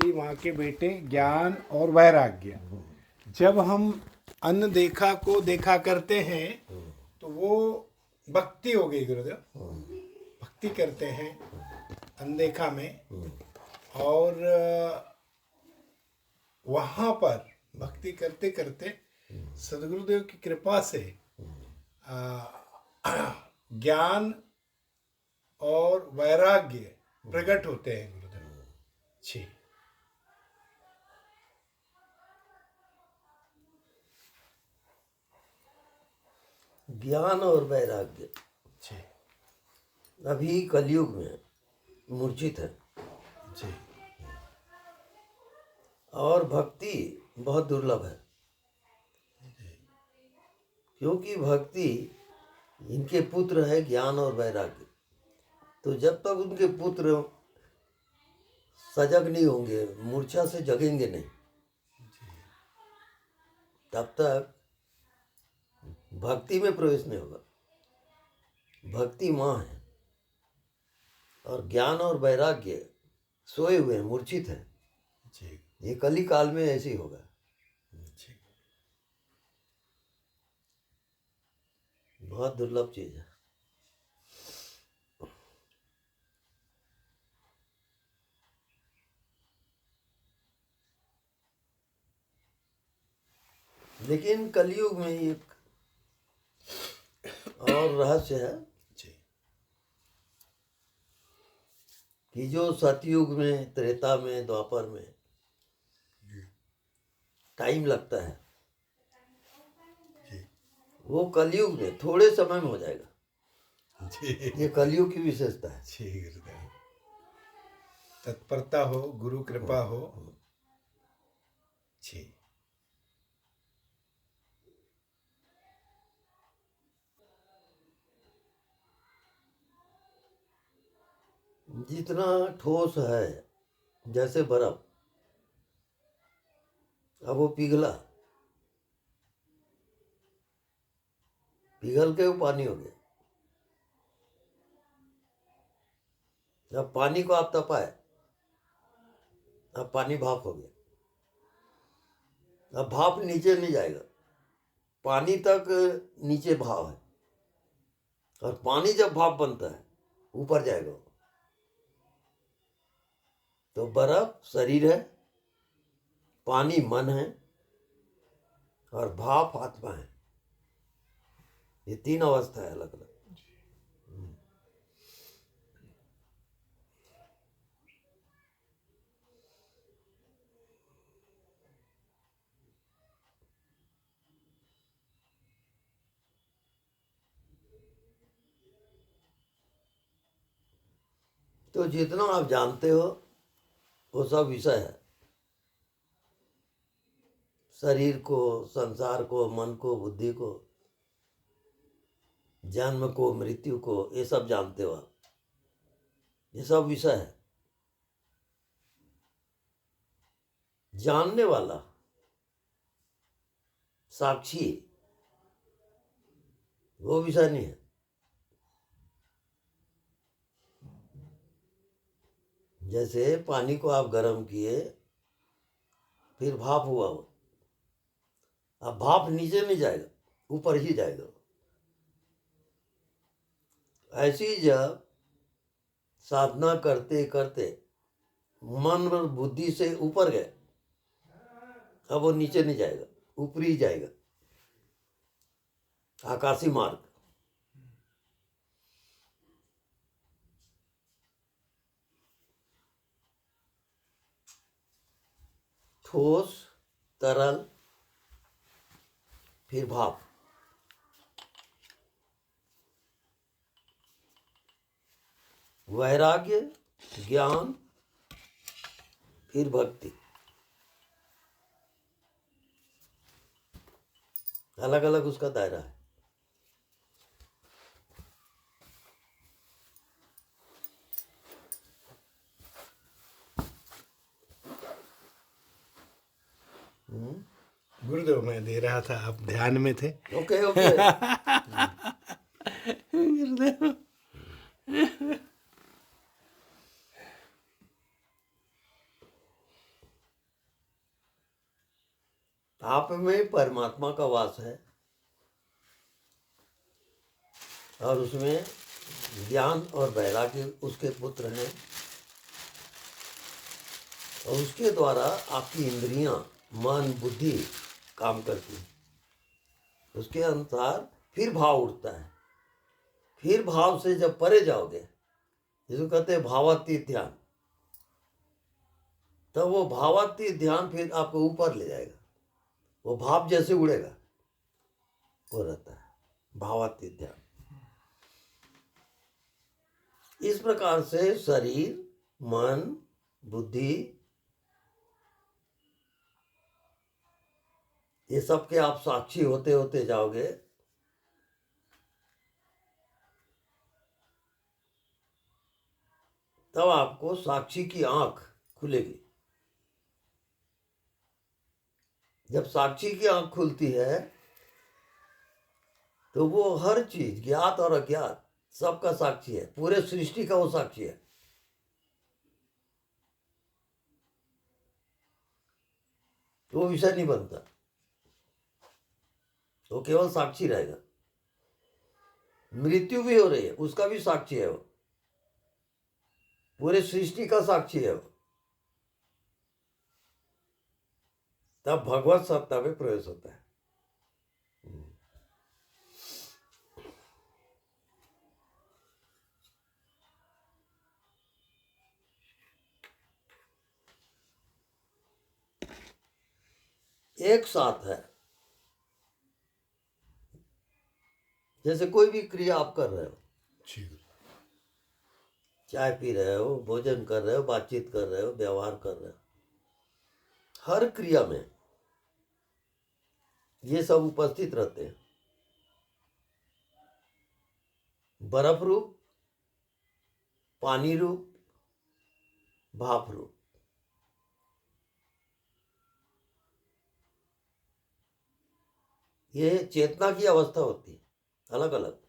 भक्ति माँ के बेटे ज्ञान और वैराग्य। जब हम अनदेखा को देखा करते हैं तो वो भक्ति हो गई गुरुदेव। भक्ति करते हैं अनदेखा में, और वहाँ पर भक्ति करते करते सदगुरुदेव की कृपा से ज्ञान और वैराग्य प्रकट होते हैं गुरुदेव जी। ज्ञान और वैराग्य जी अभी कलयुग में मूर्छित है जी। और भक्ति बहुत दुर्लभ है, क्योंकि भक्ति इनके पुत्र है ज्ञान और वैराग्य। तो जब तक उनके पुत्र सजग नहीं होंगे, मूर्छा से जगेंगे नहीं, तब तक भक्ति में प्रवेश नहीं होगा। भक्ति माँ है और ज्ञान और वैराग्य सोए हुए हैं, मूर्छित है। जी ये कली काल में ऐसे ही होगा। जी। बहुत दुर्लभ चीज है। लेकिन कलयुग में एक और रहस्य है जी कि जो सतयुग में, त्रेता में, द्वापर में टाइम लगता है, जी वो कलयुग में थोड़े समय में हो जाएगा। जी ये कलयुग की विशेषता है। जी गुरुदेव। तत्परता हो, गुरु कृपा हो जी। जितना ठोस है, जैसे बर्फ, अब वो पिघला, पिघल के वो पानी हो गया। अब पानी को आप तपाए, अब पानी भाप हो गया। अब भाप नीचे नहीं जाएगा, पानी तक नीचे भाव है, और पानी जब भाप बनता है ऊपर जाएगा। तो बर्फ शरीर है, पानी मन है, और भाप आत्मा है। ये तीन अवस्था है अलग अलग। तो जितना आप जानते हो वो सब विषय है। शरीर को, संसार को, मन को, बुद्धि को, जन्म को, मृत्यु को, ये सब जानते हो आप। ये सब विषय है। जानने वाला साक्षी वो विषय नहीं है। जैसे पानी को आप गर्म किए, फिर भाप हुआ वो, अब भाप नीचे नहीं जाएगा, ऊपर ही जाएगा। ऐसे ही जब साधना करते करते मन और बुद्धि से ऊपर गए, अब वो नीचे नहीं जाएगा, ऊपर ही जाएगा, आकाशी मार्ग। ठोस, तरल, फिर भाप। वैराग्य, ज्ञान, फिर भक्ति। अलग अलग उसका दायरा है। गुरुदेव मैं दे रहा था, आप ध्यान में थे। Okay okay. गुरुदेव आप में परमात्मा का वास है और उसमें ज्ञान और वैराग्य उसके पुत्र हैं, और उसके द्वारा आपकी इंद्रियां, मन, बुद्धि काम करती हैं। उसके अनुसार फिर भाव उठता है। फिर भाव से जब परे जाओगे, जिसको कहते हैं भावातीत ध्यान, तब वो भावातीत ध्यान फिर आपको ऊपर ले जाएगा। वो भाव जैसे उड़ेगा वो रहता है भावातीत ध्यान। इस प्रकार से शरीर, मन, बुद्धि, ये सब के आप साक्षी होते होते जाओगे, तब आपको साक्षी की आंख खुलेगी। जब साक्षी की आंख खुलती है तो वो हर चीज, ज्ञात और अज्ञात, सबका साक्षी है। पूरे सृष्टि का वो साक्षी है। वो विषय नहीं बनता, वो केवल साक्षी रहेगा। मृत्यु भी हो रही है, उसका भी साक्षी है वो। पूरे सृष्टि का साक्षी है वो। तब भगवत सत्ता में प्रवेश होता है। एक साथ है। जैसे कोई भी क्रिया आप कर रहे हो, जी चाय पी रहे हो, भोजन कर रहे हो, बातचीत कर रहे हो, व्यवहार कर रहे हो, हर क्रिया में ये सब उपस्थित रहते हैं। बर्फ रूप, पानी रूप, भाप रूप। ये चेतना की अवस्था होती है अलग अलग।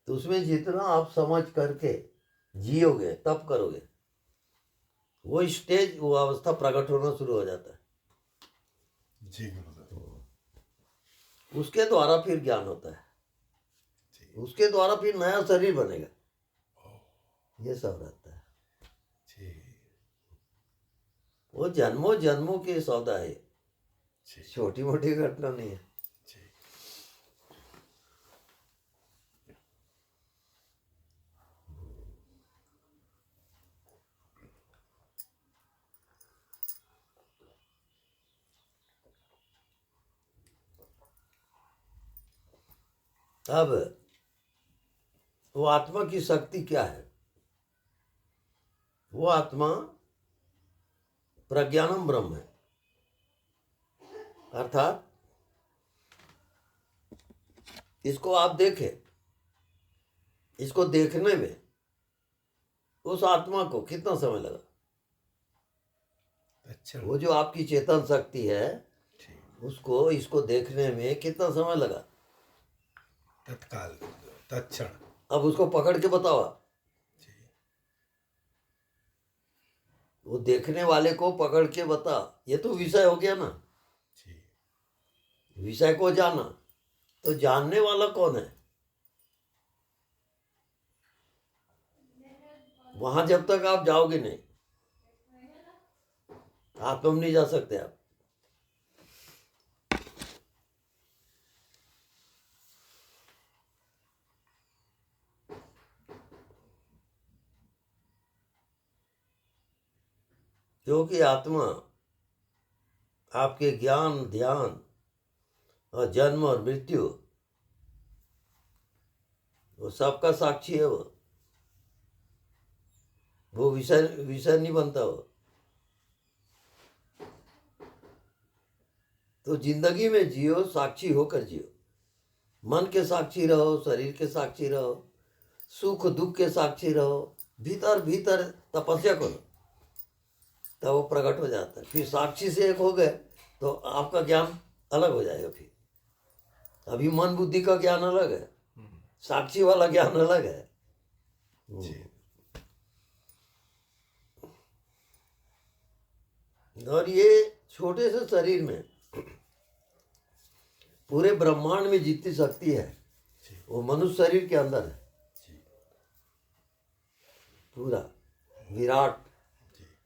तो उसमें जितना आप समझ करके जियोगे, तब करोगे, वो स्टेज, वो अवस्था प्रकट होना शुरू हो जाता है। जी गुरुदेव। उसके द्वारा फिर ज्ञान होता है। उसके द्वारा फिर नया शरीर बनेगा। ये सब रहता है। जी वो जन्मों जन्मों के सौदा है, जी छोटी मोटी घटना नहीं है। जी। अब वो आत्मा की शक्ति क्या है? वो आत्मा प्रज्ञानम ब्रह्म है। अर्थात इसको आप देखें, इसको देखने में उस आत्मा को कितना समय लगा? अच्छा। वो जो आपकी चेतन शक्ति है, ठीक। उसको, इसको देखने में कितना समय लगा? तत्काल गुरुदेव, तत्क्षण। अब उसको पकड़ के बताओ आप। जी वो देखने वाले को पकड़ के बता, ये तो विषय हो गया ना। जी। विषय को जाना, तो जानने वाला कौन है? वहां जब तक आप जाओगे नहीं, आत्मा में नहीं जा सकते आप। क्योंकि आत्मा आपके ज्ञान, ध्यान और जन्म और मृत्यु, वो सबका साक्षी है। वो विषय विषय नहीं बनता वो। तो जिंदगी में जियो, साक्षी होकर जियो। मन के साक्षी रहो, शरीर के साक्षी रहो, सुख दुख के साक्षी रहो, भीतर भीतर तपस्या करो, तब वो प्रकट हो जाता है। फिर साक्षी से एक हो गए तो आपका ज्ञान अलग हो जाएगा। फिर अभी मन बुद्धि का ज्ञान अलग है, साक्षी वाला ज्ञान अलग है। जी और ये छोटे से शरीर में पूरे ब्रह्मांड में जितनी शक्ति है वो मनुष्य शरीर के अंदर है। पूरा विराट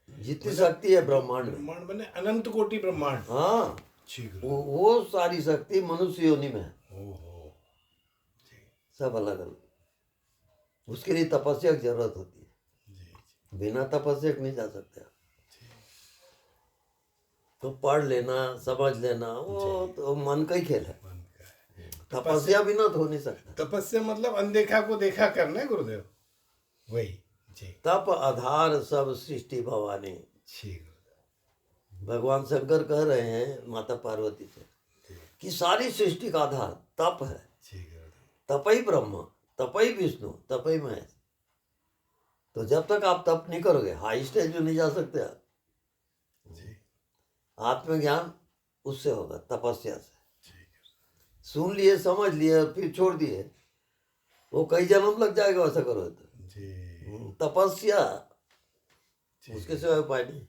जितनी शक्ति है ब्रह्मांड में, ब्रह्मांड बने अनंत कोटि ब्रह्मांड। हाँ, ठीक है। वो सारी शक्ति मनुष्य योनि में है। ओहो। सब अलग अलग। उसके लिए तपस्या की जरूरत होती है, बिना तपस्या के नहीं जा सकते आप। तो पढ़ लेना, समझ लेना, वो तो मन का ही खेल है। तपस्या बिना तो हो नहीं सकता। तपस्या मतलब अनदेखा को देखा करना है गुरुदेव, वही। जी तप आधार सब सृष्टि भवानी। जी गुरुदेव। भगवान शंकर कह रहे हैं माता पार्वती से कि सारी सृष्टि का आधार तप है। जी गुरुदेव। तपई ब्रह्म, तपई विष्णु, तपई महेश। तो जब तक आप तप नहीं करोगे हाई स्टेज में नहीं जा सकते आप। जी आत्मज्ञान उससे होगा, तपस्या से। ठीक है। सुन लिए, समझ लिए और फिर छोड़ दिए, वो कई जन्म लग जाएगा वैसा करो तो। जी तपस्या, उसके सिवा उपाय नहीं।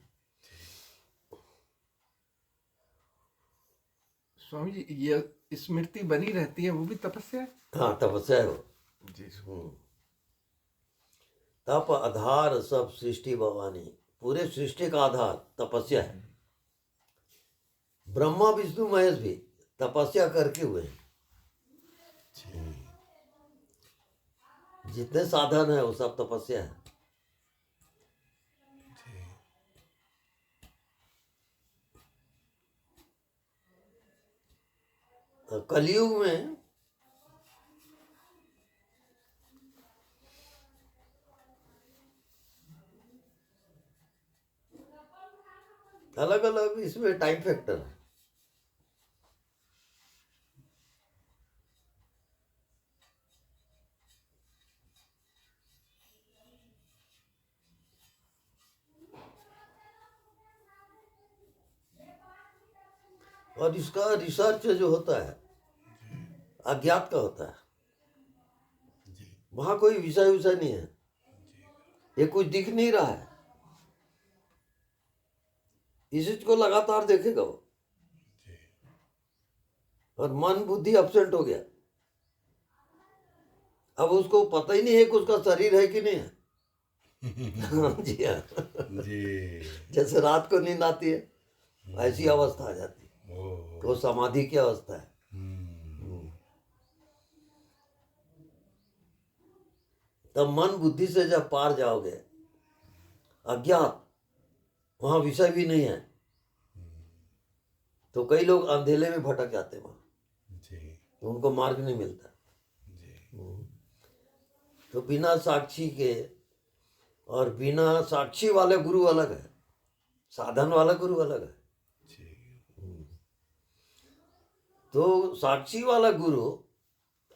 स्वामी जी, ये स्मृति बनी रहती है, वो भी तपस्या है? हाँ, तपस्या है वो। जी। तप आधार सब सृष्टि भवानी। पूरे सृष्टि का आधार तपस्या है। ब्रह्मा विष्णु महेश भी तपस्या करके हुए हैं। जितने साधन है वो सब तपस्या है। तो कलयुग में अलग अलग इसमें टाइम फैक्टर है। और इसका रिसर्च जो होता है अज्ञात का होता है। वहां कोई विषय विषय नहीं है, ये कुछ दिख नहीं रहा है, इस चीज को लगातार देखेगा वो। और मन बुद्धि अपसेंट हो गया, अब उसको पता ही नहीं है कि उसका शरीर है कि नहीं है। जी हाँ। जी। जैसे रात को नींद आती है ऐसी अवस्था आ जाती है, ओह। तो समाधि की अवस्था है। तब मन बुद्धि से जब पार जाओगे, अज्ञात, वहां विषय भी नहीं है, तो कई लोग अंधेले में भटक जाते हैं वहां, जी तो उनको मार्ग नहीं मिलता। जी। तो बिना साक्षी के और बिना साक्षी वाले गुरु अलग है, साधन वाला गुरु अलग है। तो साक्षी वाला गुरु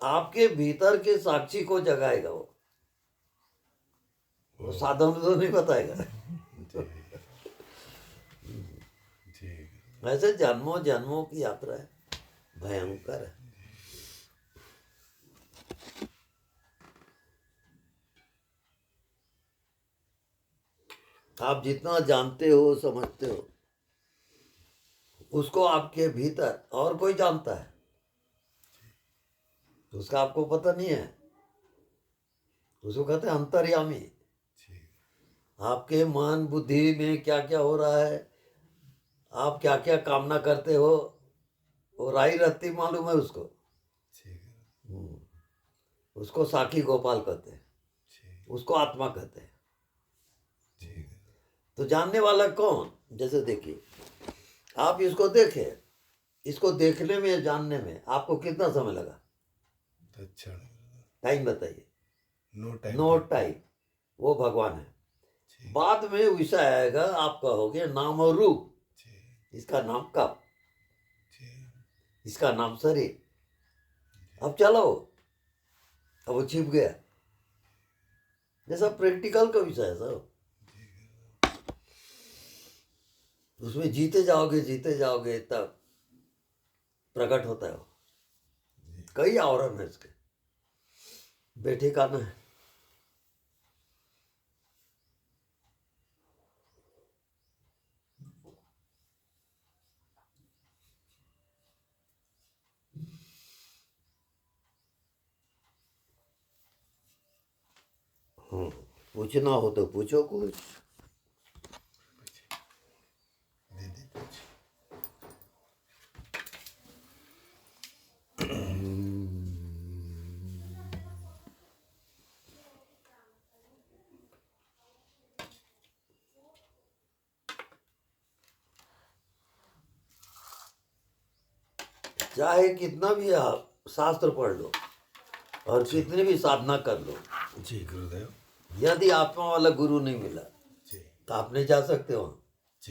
आपके भीतर के साक्षी को जगाएगा, वो साधन तो नहीं बताएगा। ऐसे जन्मों जन्मों की यात्रा है, भयंकर है। आप जितना जानते हो समझते हो उसको आपके भीतर और कोई जानता है, तो उसका आपको पता नहीं है। उसको कहते हैं अंतर्यामी। आपके मन बुद्धि में क्या क्या हो रहा है, आप क्या क्या कामना करते हो, वो राई रत्ती मालूम है उसको। उसको साखी गोपाल कहते हैं, उसको आत्मा कहते हैं। तो जानने वाला कौन? जैसे देखिए, आप इसको देखें, इसको देखने में जानने में आपको कितना समय लगा? अच्छा, टाइम बताइए। No time. No time. वो भगवान है। बाद में विषय आएगा, आप कहोगे नाम और रूप, इसका नाम कप, इसका नाम शरीर। अब चलो, अब वो छिप गया। जैसा प्रैक्टिकल का विषय है सब, उसमें जीते जाओगे तब प्रकट होता है वो। कई आवरण है इसके, बैठे का ना है। पूछना हो तो पूछो कुछ। दीदी पूछ। चाहे कितना भी आप शास्त्र पढ़ लो और कितनी भी साधना कर लो, जी गुरुदेव। यदि आत्मा वाला गुरु नहीं मिला जी तो आप नहीं जा सकते वहाँ।